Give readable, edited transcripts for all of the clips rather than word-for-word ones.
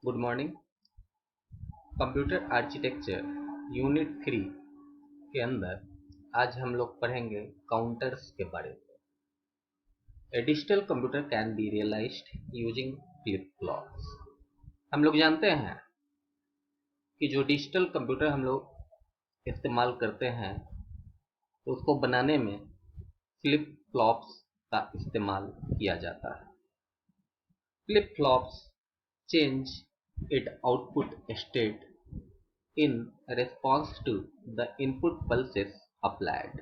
Good morning. Computer architecture unit 3 के अंदर आज हम लोग पढ़ेंगे काउंटर्स के बारे में। A digital computer can be realised using flip flops. हम लोग जानते हैं कि जो डिजिटल कंप्यूटर हम लोग इस्तेमाल करते हैं तो उसको बनाने में फ्लिप फ्लॉप्स का इस्तेमाल किया जाता है। Flip flops change its output state in response to the input pulses applied।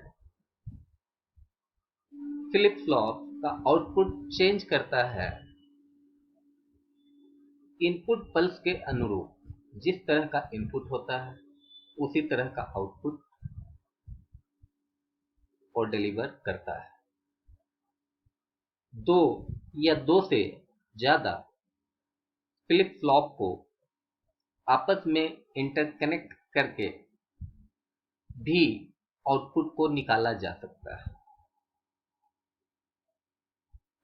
Flip flop का आउटपुट चेंज करता है इनपुट पल्स के अनुरूप। जिस तरह का इनपुट होता है उसी तरह का आउटपुट और डिलीवर करता है। दो या दो से ज्यादा फ्लिप फ्लॉप को आपस में इंटरकनेक्ट करके भी आउटपुट को निकाला जा सकता है।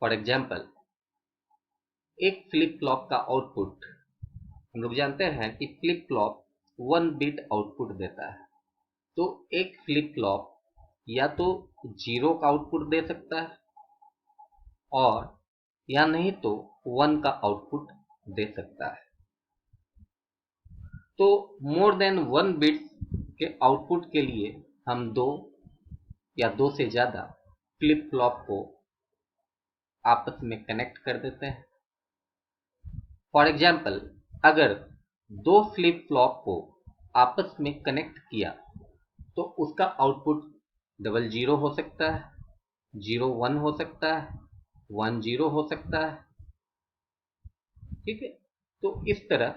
फॉर एग्जाम्पल, एक फ्लिप फ्लॉप का आउटपुट, हम लोग जानते हैं कि फ्लिप फ्लॉप 1 बिट आउटपुट देता है। तो एक फ्लिप फ्लॉप या तो 0 का आउटपुट दे सकता है और या नहीं तो 1 का आउटपुट दे सकता है। तो मोर देन 1 बिट के आउटपुट के लिए हम दो या दो से ज्यादा फ्लिप फ्लॉप को आपस में कनेक्ट कर देते हैं। फॉर एग्जाम्पल, अगर दो फ्लिप फ्लॉप को आपस में कनेक्ट किया तो उसका आउटपुट 00 हो सकता है, 01 हो सकता है, 10 हो सकता है। ठीक है, तो इस तरह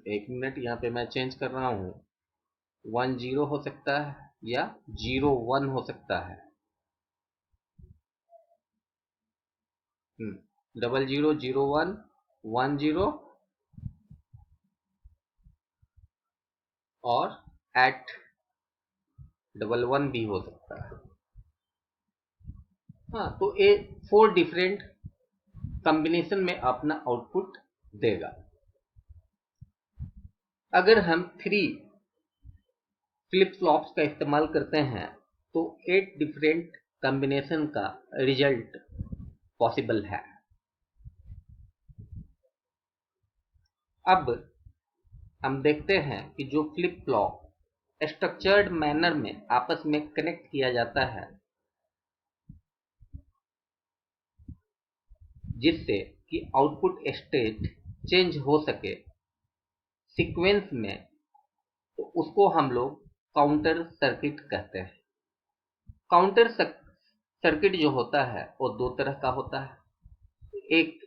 एक मिनट, यहाँ पे मैं चेंज कर रहा हूँ। 10 हो सकता है या 01 हो सकता है। 00, 01, 10 और @11 भी हो सकता है। हाँ, तो ये 4 डिफरेंट कॉम्बिनेशन में अपना आउटपुट देगा। अगर हम 3 फ्लिप फ्लॉप्स का इस्तेमाल करते हैं तो 8 डिफरेंट कॉम्बिनेशन का रिजल्ट पॉसिबल है। अब हम देखते हैं कि जो फ्लिप फ्लॉप स्ट्रक्चर्ड मैनर में आपस में कनेक्ट किया जाता है जिससे कि आउटपुट स्टेट चेंज हो सके सीक्वेंस में, तो उसको हम लोग काउंटर सर्किट कहते हैं। काउंटर सर्किट जो होता है वो दो तरह का होता है। एक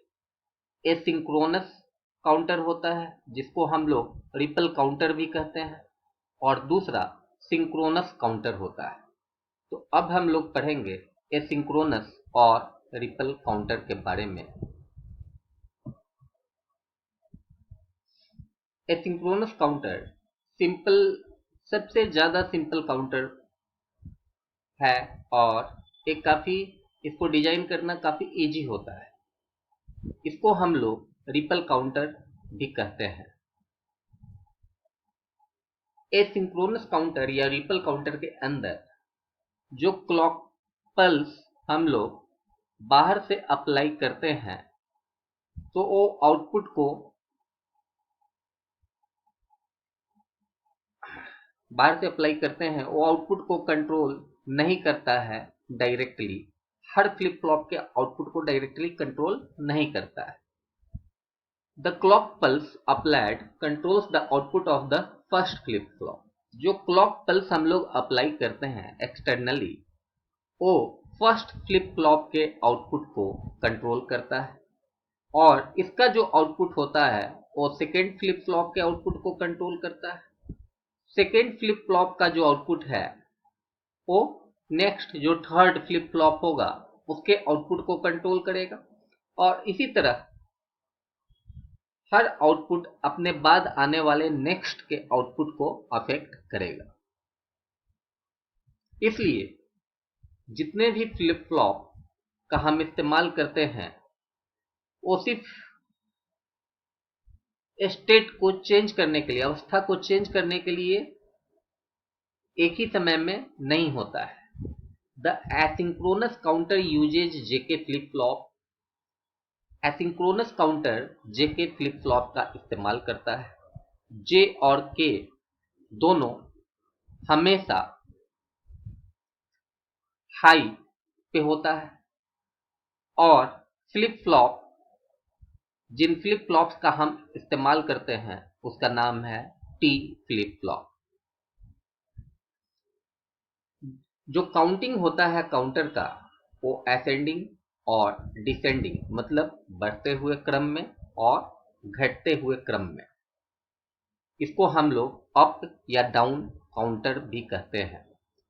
एसिंक्रोनस काउंटर होता है जिसको हम लोग रिपल काउंटर भी कहते हैं, और दूसरा सिंक्रोनस काउंटर होता है। तो अब हम लोग पढ़ेंगे एसिंक्रोनस और रिपल काउंटर के बारे में। एसिंक्रोनस काउंटर सिंपल, सबसे ज्यादा सिंपल काउंटर है और एक काफी, इसको डिजाइन करना काफी इजी होता है। इसको हम लोग रिपल काउंटर भी कहते हैं। एसिंक्रोनस काउंटर या रिपल काउंटर के अंदर जो क्लॉक पल्स हम लोग बाहर से अप्लाई करते हैं तो वो आउटपुट को वो आउटपुट को कंट्रोल नहीं करता है डायरेक्टली। हर फ्लिप फ्लॉप के आउटपुट को डायरेक्टली कंट्रोल नहीं करता है। The clock pulse applied controls the output of the first flip flop. जो क्लॉक पल्स हम लोग अप्लाई करते हैं एक्सटर्नली, वो फर्स्ट फ्लिप फ्लॉप के आउटपुट को कंट्रोल करता है, और इसका जो आउटपुट होता है वो सेकेंड फ्लिप फ्लॉप के आउटपुट को कंट्रोल करता है। सेकेंड फ्लिप फ्लॉप का जो आउटपुट है वो नेक्स्ट जो थर्ड फ्लिप फ्लॉप होगा उसके आउटपुट को कंट्रोल करेगा, और इसी तरह हर आउटपुट अपने बाद आने वाले नेक्स्ट के आउटपुट को अफेक्ट करेगा। इसलिए जितने भी फ्लिप फ्लॉप का हम इस्तेमाल करते हैं वो सिर्फ स्टेट को चेंज करने के लिए, अवस्था को चेंज करने के लिए एक ही समय में नहीं होता है। The asynchronous counter uses JK flip flop, asynchronous counter JK flip flop का इस्तेमाल करता है। जे और के दोनों हमेशा हाई पे होता है और फ्लिप फ्लॉप, जिन फ्लिप फ्लॉप्स का हम इस्तेमाल करते हैं उसका नाम है टी फ्लिप फ्लॉप। जो काउंटिंग होता है काउंटर का वो असेंडिंग और डिसेंडिंग, मतलब बढ़ते हुए क्रम में और घटते हुए क्रम में, इसको हम लोग अप या डाउन काउंटर भी कहते हैं।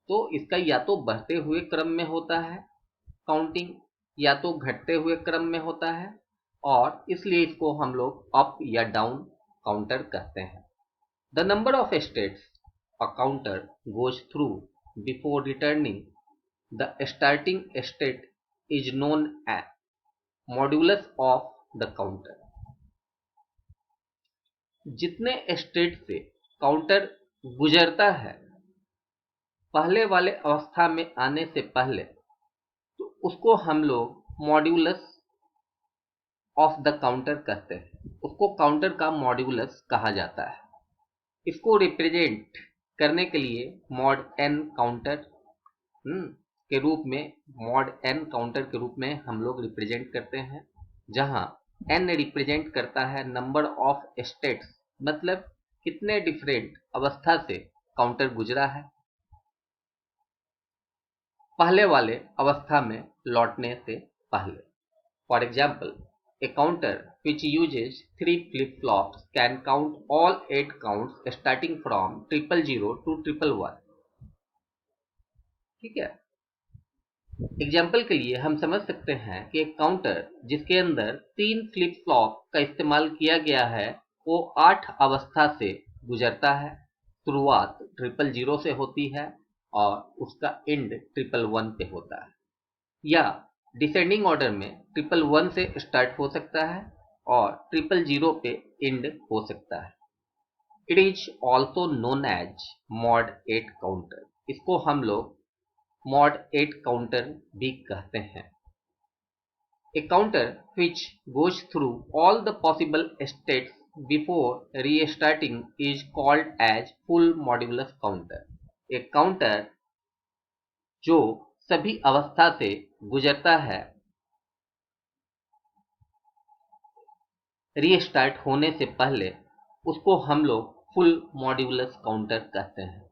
तो इसका या तो बढ़ते हुए क्रम में होता है काउंटिंग या तो घटते हुए क्रम में होता है, और इसलिए इसको हम लोग अप या डाउन काउंटर कहते हैं। The number of states a counter goes through before returning the starting state is known as modulus of the counter. जितने स्टेट से काउंटर गुजरता है पहले वाले अवस्था में आने से पहले, तो उसको हम लोग मॉड्यूलस ऑफ द काउंटर कहते हैं। उसको काउंटर का मॉड्यूलस कहा जाता है। इसको रिप्रेजेंट करने के लिए मॉड एन काउंटर के रूप में, मॉड एन काउंटर के रूप में हम लोग रिप्रेजेंट करते हैं, जहां एन रिप्रेजेंट करता है नंबर ऑफ स्टेट्स, मतलब कितने डिफरेंट अवस्था से काउंटर गुजरा है पहले वाले अवस्था में लौटने से पहले। For example, a counter which uses 3 flip-flops can count all 8 counts starting from 000 to 111। ठीक है, एग्जाम्पल के लिए हम समझ सकते हैं कि एक काउंटर जिसके अंदर 3 फ्लिप फ्लॉप का इस्तेमाल किया गया है वो 8 अवस्था से गुजरता है। शुरुआत 000 से होती है और उसका एंड 111 पे होता है, या डिसेंडिंग ऑर्डर में 111 से स्टार्ट हो सकता है और 000 पे एंड हो सकता है। It is also known as mod 8 counter. इसको हम लोग मॉड 8 काउंटर भी कहते हैं। A counter which goes through all the possible states before restarting is called as full modulus counter। एक काउंटर जो सभी अवस्था से गुजरता है रीस्टार्ट होने से पहले, उसको हम लोग फुल मॉड्यूलस काउंटर कहते हैं।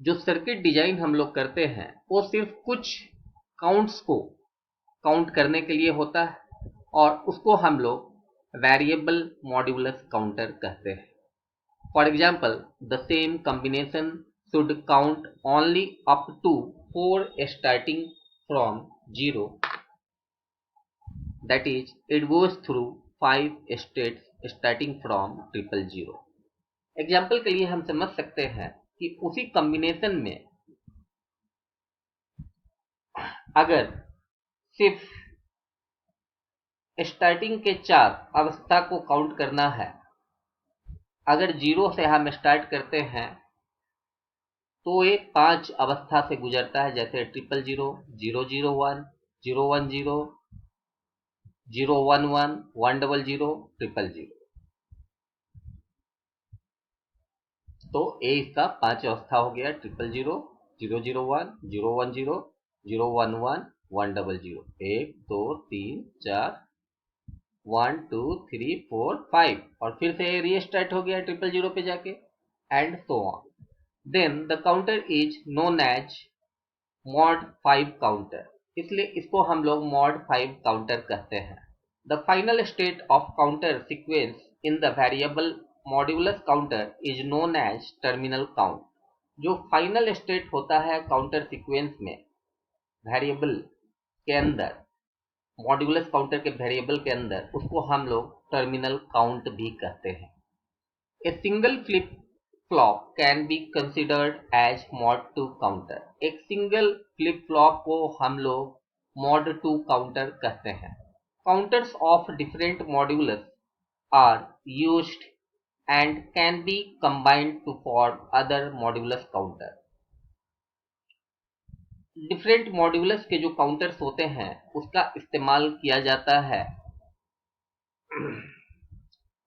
जो सर्किट डिजाइन हम लोग करते हैं वो सिर्फ कुछ काउंट्स को काउंट करने के लिए होता है और उसको हम लोग वेरिएबल मॉड्यूलस काउंटर कहते हैं। For example, the same combination should count only up to 4 starting from 0, that is it goes through 5 states starting from 000। Example के लिए हम समझ सकते हैं कि उसी कॉम्बिनेशन में अगर सिर्फ स्टार्टिंग के 4 अवस्था को काउंट करना है, अगर 0 से हम स्टार्ट करते हैं तो ये 5 अवस्था से गुजरता है, जैसे 000, 001, 010, 011, 100, 000। तो ए इसका 5 अवस्था हो गया, 000, 001, 010, 011, 100। 1 2 3 4, 1 2 3 4 5, और फिर से रीस्टार्ट हो गया 000 पे जाके, and so on. Then the counter is known as mod 5 counter. इसलिए इसको हम लोग मॉड 5 काउंटर कहते हैं। The final state of counter sequence in the variable modulus counter is known as terminal count. जो फाइनल स्टेट होता है counter sequence में वेरिएबल के अंदर, मॉड्यूलस काउंटर के वेरिएबल के अंदर, उसको हम लोग टर्मिनल काउंट भी कहते हैं। A single flip flop can be considered as mod 2 counter. एक सिंगल फ्लिप फ्लॉप को हम लोग mod 2 काउंटर कहते हैं। Counters of different modulus are used and can be combined to form other modulus counter। Different modulus के जो counters होते हैं उसका इस्तेमाल किया जाता है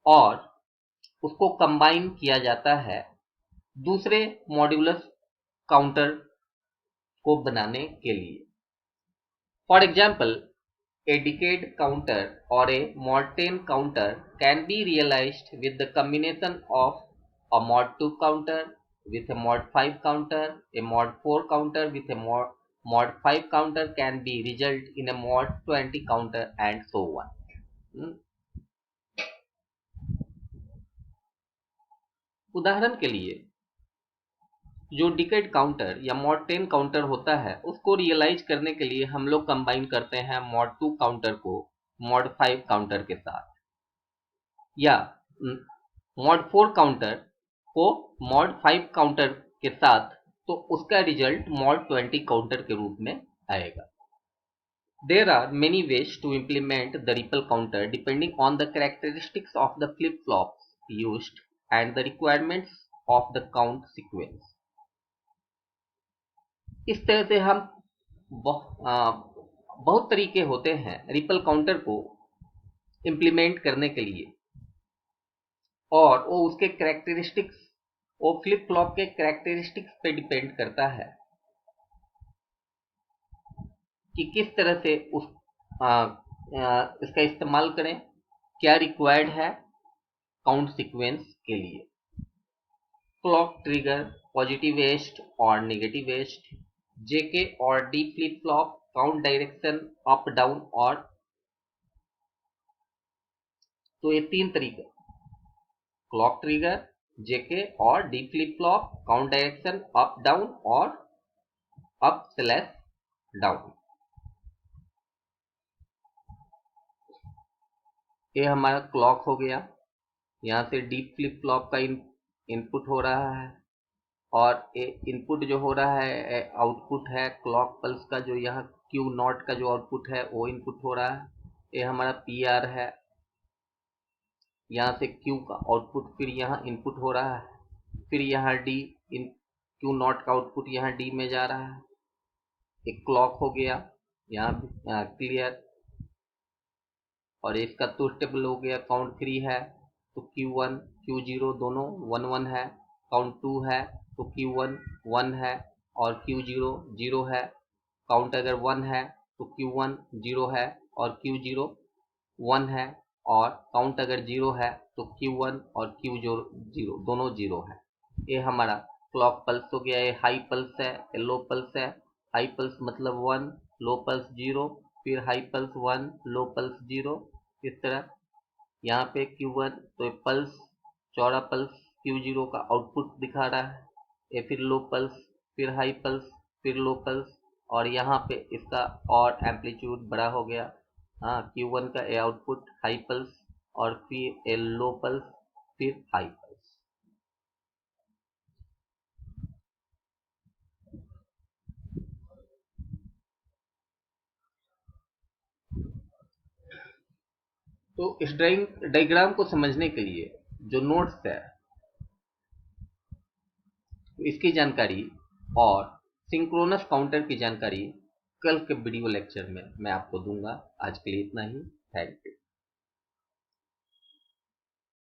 और उसको कंबाइन किया जाता है दूसरे मॉड्यूलस काउंटर को बनाने के लिए। For example, a decade counter or a mod 10 counter can be realized with the combination of a mod 2 counter with a mod 5 counter, a mod 4 counter with a mod 5 counter can be result in a mod 20 counter and so on। उदाहरण के लिए जो decade counter या mod 10 counter होता है उसको realise करने के लिए हम लोग कंबाइन करते हैं mod 2 काउंटर को mod 5 काउंटर के साथ, या mod 4 काउंटर को mod 5 काउंटर के साथ, तो उसका रिजल्ट mod 20 काउंटर के रूप में आएगा। There are many ways to implement the ripple counter depending on the characteristics of the flip-flops used and the requirements of the count sequence। इस तरह से हम बहुत तरीके होते हैं रिपल काउंटर को इम्प्लीमेंट करने के लिए, और वो उसके कैरेक्टरिस्टिक्स, वो फ्लिप फ्लॉप के कैरेक्टरिस्टिक्स पे डिपेंड करता है कि किस तरह से इसका इस्तेमाल करें, क्या रिक्वायर्ड है काउंट सीक्वेंस के लिए। क्लॉक ट्रिगर, पॉजिटिव एज्ड और नेगेटिव एज्ड, जेके और D flip flop, count direction up down, और तो ये तीन तरीके, क्लॉक ट्रिगर, जेके और D flip flop, count direction up down और अप स्लैश डाउन। ये हमारा क्लॉक हो गया, यहाँ से डी फ्लिप फ्लॉप का इनपुट हो रहा है, और ये इनपुट जो हो रहा है आउटपुट है क्लॉक पल्स का, जो यहाँ क्यू नॉट का जो आउटपुट है वो इनपुट हो रहा है। ये हमारा पी आर है, यहाँ से क्यू का आउटपुट फिर यहाँ इनपुट हो रहा है, फिर यहाँ डी इन क्यू नॉट का आउटपुट यहाँ डी में जा रहा है। एक क्लॉक हो गया यहाँ क्लियर, और इसका तो टेबल हो गया, काउंट 3 है तो Q1 Q0 दोनों 1 1 है, काउंट 2 है तो Q1 1 है और Q0 0 है, काउंट अगर 1 है तो Q1 0 है और Q0 1 है, और काउंट अगर 0 है तो Q1 और Q0 दोनों 0 है। ये हमारा क्लॉक पल्स हो गया। ये हाई पल्स है, ये लो पल्स है। हाई पल्स मतलब 1, लो पल्स 0, फिर हाई पल्स 1, लो पल्स 0। इस तरह यहाँ पे Q1 तो पल्स चौड़ा पल्स Q0 का आउटपुट दिखा रहा है, ये फिर लो पल्स, फिर हाई पल्स, फिर लो पल्स, और यहाँ पे इसका और एम्पलीट्यूड बड़ा हो गया। हाँ, Q1 का ए आउटपुट हाई पल्स और फिर ए लो पल्स, फिर हाई पल्स। तो इस डायग्राम को समझने के लिए जो नोट्स है इसकी जानकारी और सिंक्रोनस काउंटर की जानकारी कल के वीडियो लेक्चर में मैं आपको दूंगा। आज के लिए इतना ही। Thank you.